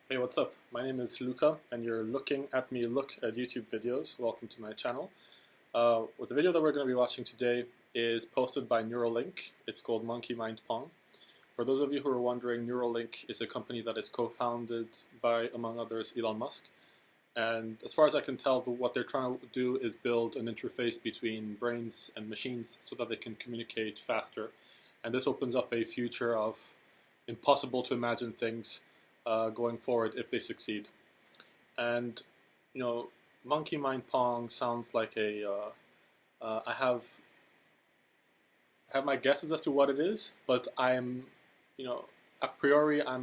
Hey, what's up? My name is Luca, and you're looking at me look at YouTube videos. Welcome to my channel. The video that we're going to be watching today is posted by Neuralink. It's called Monkey MindPong. For those of you who are wondering, Neuralink is a company that is co-founded by, among others, Elon Musk. And as far as I can tell, what they're trying to do is build an interface between brains and machines so that they can communicate faster. And this opens up a future of impossible to imagine things going forward if they succeed. And Monkey Mind Pong sounds like I have my guesses as to what it is, but I'm a priori I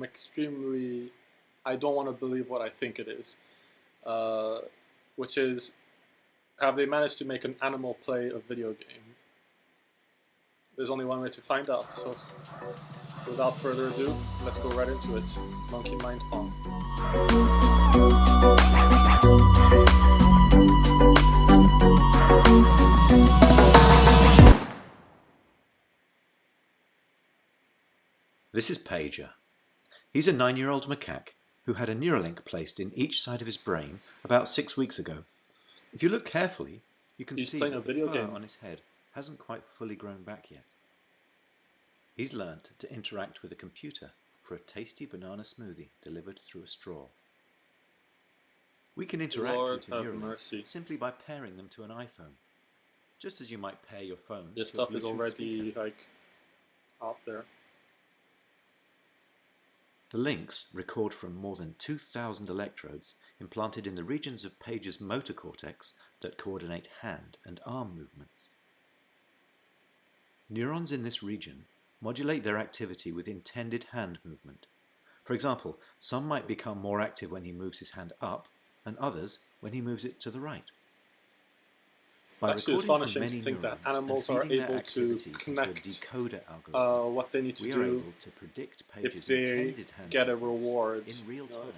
don't want to believe what I think it is, which is, have they managed to make an animal play a video game? There's only one way to find out, so without further ado, let's go right into it. Monkey Mind Pong. This is Pager. He's a 9-year-old macaque who had a Neuralink placed in each side of his brain about 6 weeks ago. If you look carefully, you can see playing a that video the fur game on his head hasn't quite fully grown back yet. He's learnt to interact with a computer for a tasty banana smoothie delivered through a straw. We can interact with the Neuralink simply by pairing them to an iPhone, just as you might pair your phone. This stuff is already out there. The links record from more than 2,000 electrodes implanted in the regions of Pager's motor cortex that coordinate hand and arm movements. Neurons in this region modulate their activity with intended hand movement. For example, some might become more active when he moves his hand up, and others when he moves it to the right. It's actually astonishing to think that animals are able to connect what they need to do if they get a reward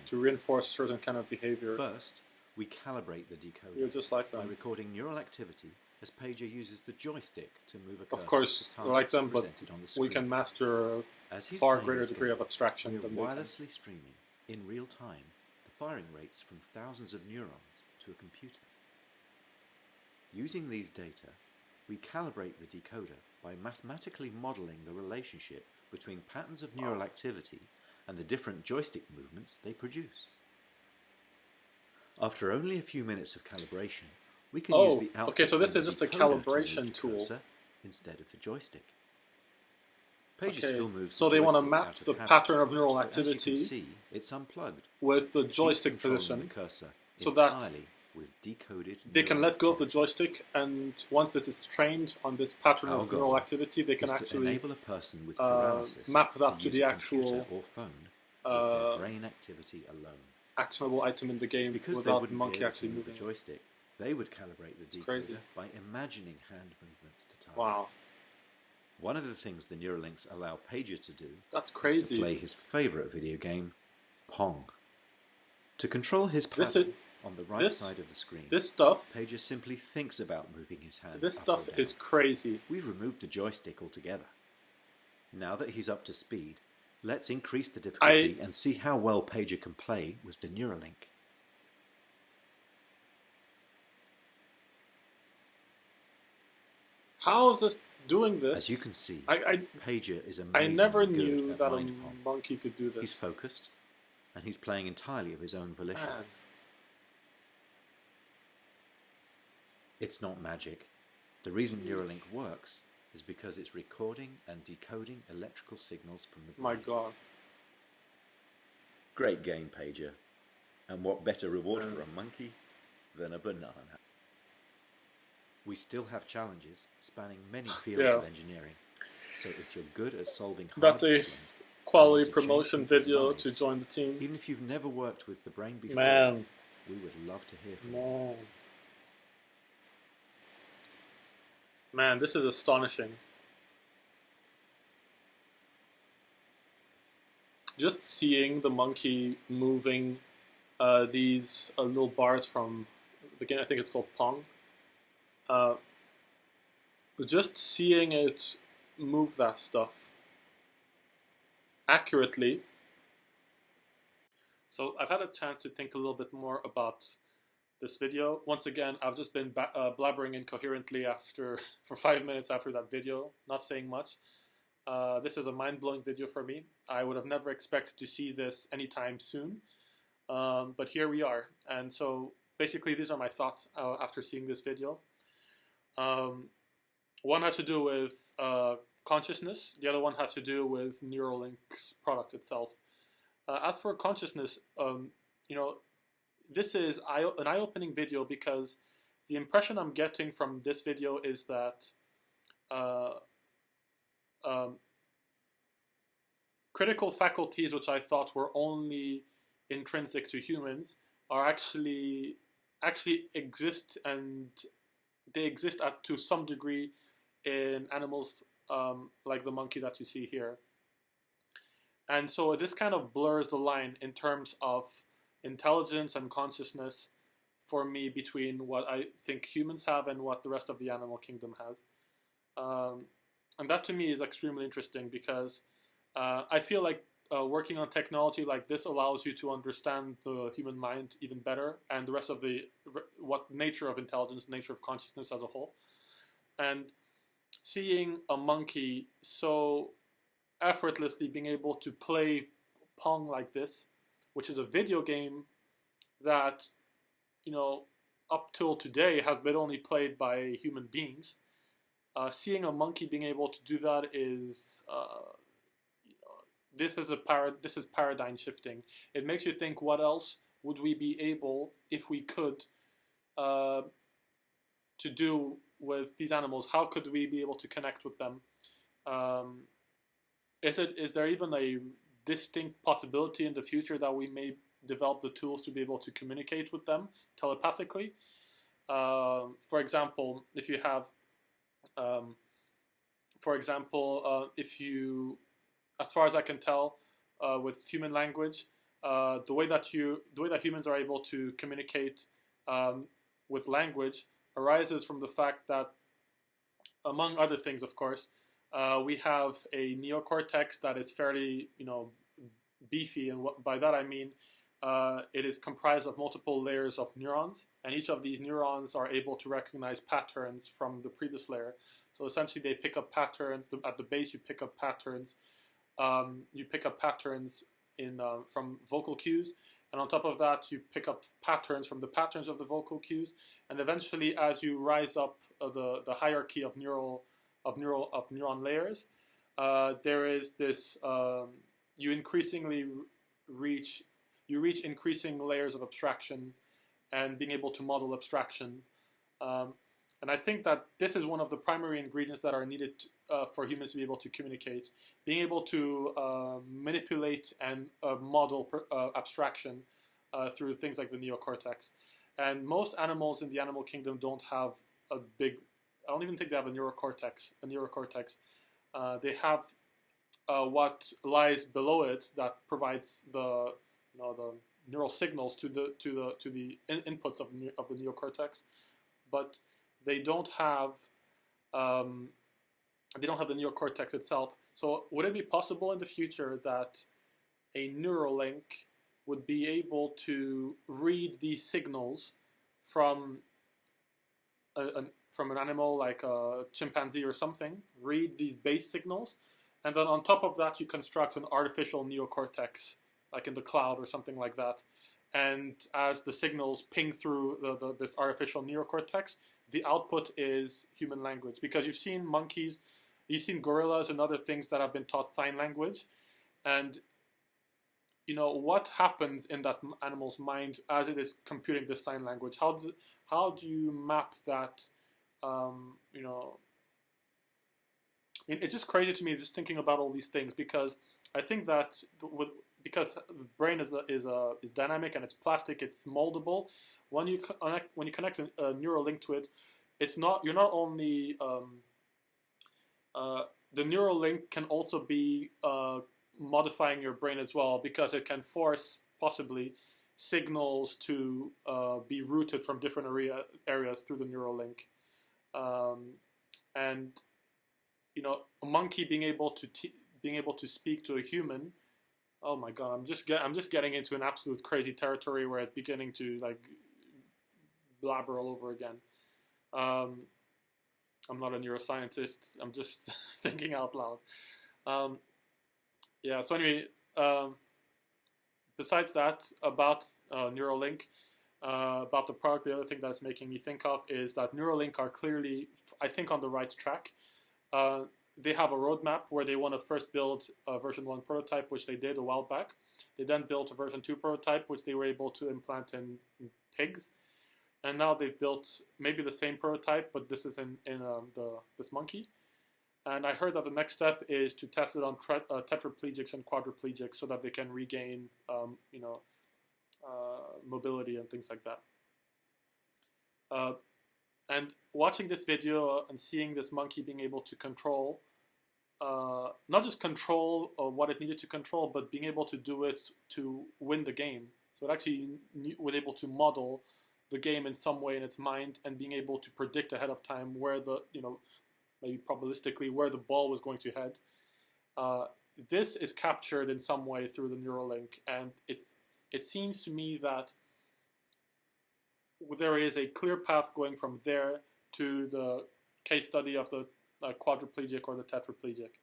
to reinforce certain kind of behavior. First, we calibrate the decoder You're just like them. by recording neural activity as Pager uses the joystick to move a cursor. Of course, to like them, but on the we can master a far greater degree of abstraction than they can. Wirelessly streaming, in real time, the firing rates from thousands of neurons to a computer. Using these data, we calibrate the decoder by mathematically modeling the relationship between patterns of neural activity and the different joystick movements they produce. After only a few minutes of calibration, we can use the output. Okay, so this is just a calibration tool instead of the joystick. Pager still moves so they want to map the pattern of neural activity. As you can see, it's unplugged with the joystick position, the cursor so that with decoded they can let go of the joystick, and once this is trained on this pattern of neural activity, they can actually enable a person with paralysis map that to the actual or phone with their brain activity alone. Actionable item in the game Because without the monkey actually move moving the joystick. They would calibrate the decoder by imagining hand movements to target. Wow. One of the things the Neuralinks allow Pager to do is to play his favourite video game, Pong. To control his pattern on the right side of the screen, Pager simply thinks about moving his hand. This stuff is crazy. We've removed the joystick altogether. Now that he's up to speed, let's increase the difficulty and see how well Pager can play with the Neuralink. How is this doing this? As you can see, Pager is amazing. I never knew that a monkey could do this. He's focused, and he's playing entirely of his own volition. Man. It's not magic. The reason Neuralink works is because it's recording and decoding electrical signals from the brain. My God. Great game, Pager. And what better reward for a monkey than a banana? We still have challenges spanning many fields of engineering. So if you're good at solving hard problems, quality promotion video to join the team. Even if you've never worked with the brain before, we would love to hear from you. Man, this is astonishing. Just seeing the monkey moving these little bars from the game, I think it's called Pong. Just seeing it move that stuff accurately So I've had a chance to think a little bit more about this video. Once again, I've just been blabbering incoherently for 5 minutes after that video, not saying much. This is a mind-blowing video for me. I would have never expected to see this anytime soon, but here we are. And so basically these are my thoughts after seeing this video. One has to do with consciousness. The other one has to do with Neuralink's product itself. As for consciousness, this is an eye-opening video because the impression I'm getting from this video is that critical faculties, which I thought were only intrinsic to humans, are actually exist, and they exist to some degree in animals like the monkey that you see here. And so this kind of blurs the line in terms of intelligence and consciousness for me between what I think humans have and what the rest of the animal kingdom has. And that to me is extremely interesting because I feel like working on technology like this allows you to understand the human mind even better and the rest of what nature of intelligence, nature of consciousness as a whole. And seeing a monkey so effortlessly being able to play Pong like this, which is a video game that, up till today has been only played by human beings. Seeing a monkey being able to do that is, this is paradigm shifting. It makes you think, what else would we be able, if we could, to do with these animals? How could we be able to connect with them? Is there even a distinct possibility in the future that we may develop the tools to be able to communicate with them telepathically? For example, if you have, if you, as far as I can tell, with human language, the way that humans are able to communicate with language arises from the fact that, among other things, of course, we have a neocortex that is fairly, beefy, and by that I mean it is comprised of multiple layers of neurons, and each of these neurons are able to recognize patterns from the previous layer. So essentially, they pick up patterns at the base. You pick up patterns. From vocal cues, and on top of that, you pick up patterns from the patterns of the vocal cues, and eventually, as you rise up the hierarchy of neuron layers, there is this you reach increasing layers of abstraction and being able to model abstraction. And I think that this is one of the primary ingredients that are needed for humans to be able to communicate. Being able to manipulate and model abstraction through things like the neocortex. And most animals in the animal kingdom don't have I don't even think they have a neurocortex. They have what lies below it that provides the neural signals to the inputs of the neocortex, but they don't have the neocortex itself. So would it be possible in the future that a Neuralink would be able to read these signals from an animal like a chimpanzee or something, read these base signals, and then on top of that you construct an artificial neocortex, like in the cloud or something like that. And as the signals ping through this artificial neocortex, the output is human language. Because you've seen monkeys, you've seen gorillas and other things that have been taught sign language. And, what happens in that animal's mind as it is computing this sign language? How do you map that, it's just crazy to me just thinking about all these things, because I think that because the brain is dynamic and it's plastic, it's moldable. When you connect a neural link to it, you're not only the neural link can also be modifying your brain as well, because it can force possibly signals to be routed from different areas through the neural link, and a monkey being able to speak to a human Oh my god, I'm just getting into an absolute crazy territory where it's beginning to like blabber all over again. Um, I'm not a neuroscientist. I'm just thinking out loud. Um, yeah. So anyway, besides that, about Neuralink, about the product, the other thing that it's making me think of is that Neuralink are clearly, I think, on the right track. Uh, they have a roadmap where they want to first build a version 1 prototype, which they did a while back. They then built a version 2 prototype, which they were able to implant in pigs. And now they've built maybe the same prototype, but this is in this monkey. And I heard that the next step is to test it on tetraplegics and quadriplegics so that they can regain, mobility and things like that. And watching this video and seeing this monkey being able to control, not just control what it needed to control, but being able to do it to win the game. So it actually was able to model the game in some way in its mind and being able to predict ahead of time where the, maybe probabilistically, where the ball was going to head. This is captured in some way through the Neuralink, and it seems to me that there is a clear path going from there to the case study of the quadriplegic or the tetraplegic.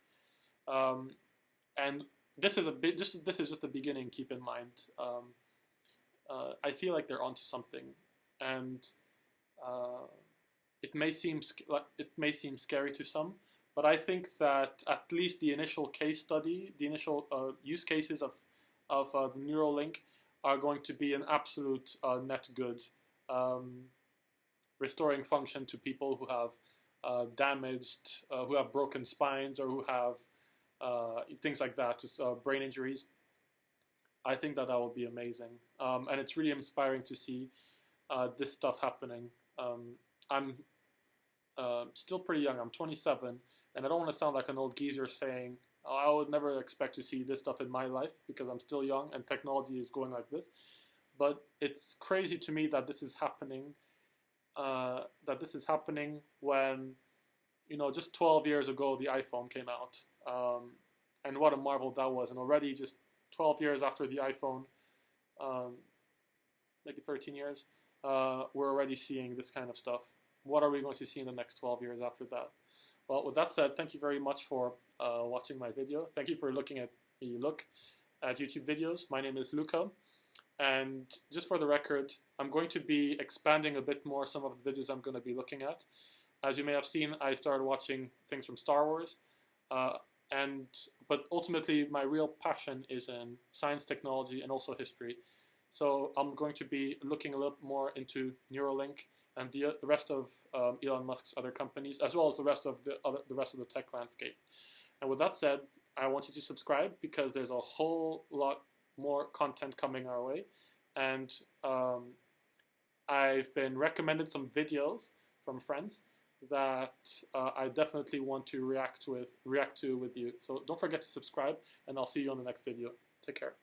And this is this is just the beginning. Keep in mind, I feel like they're onto something, and it may seem scary to some, but I think that at least the initial case study, the initial use cases of the Neuralink are going to be an absolute net good, restoring function to people who have damaged, who have broken spines, or who have things like that, just brain injuries. I think that will be amazing, and it's really inspiring to see this stuff happening. I'm still pretty young. I'm 27, and I don't want to sound like an old geezer saying, oh, I would never expect to see this stuff in my life because I'm still young and technology is going like this. But it's crazy to me that this is happening. When, just 12 years ago the iPhone came out, and what a marvel that was. And already, just 12 years after the iPhone, maybe 13 years, we're already seeing this kind of stuff. What are we going to see in the next 12 years after that? Well, with that said, thank you very much for watching my video. Thank you for looking at me look at YouTube videos. My name is Luca, and just for the record, I'm going to be expanding a bit more some of the videos I'm going to be looking at. As you may have seen, I started watching things from Star Wars, but ultimately my real passion is in science, technology, and also history. So I'm going to be looking a little more into Neuralink and the rest of Elon Musk's other companies, as well as the rest of the tech landscape. And with that said, I want you to subscribe because there's a whole lot more content coming our way. And I've been recommended some videos from friends that I definitely want to react to with you. So don't forget to subscribe, and I'll see you on the next video. Take care.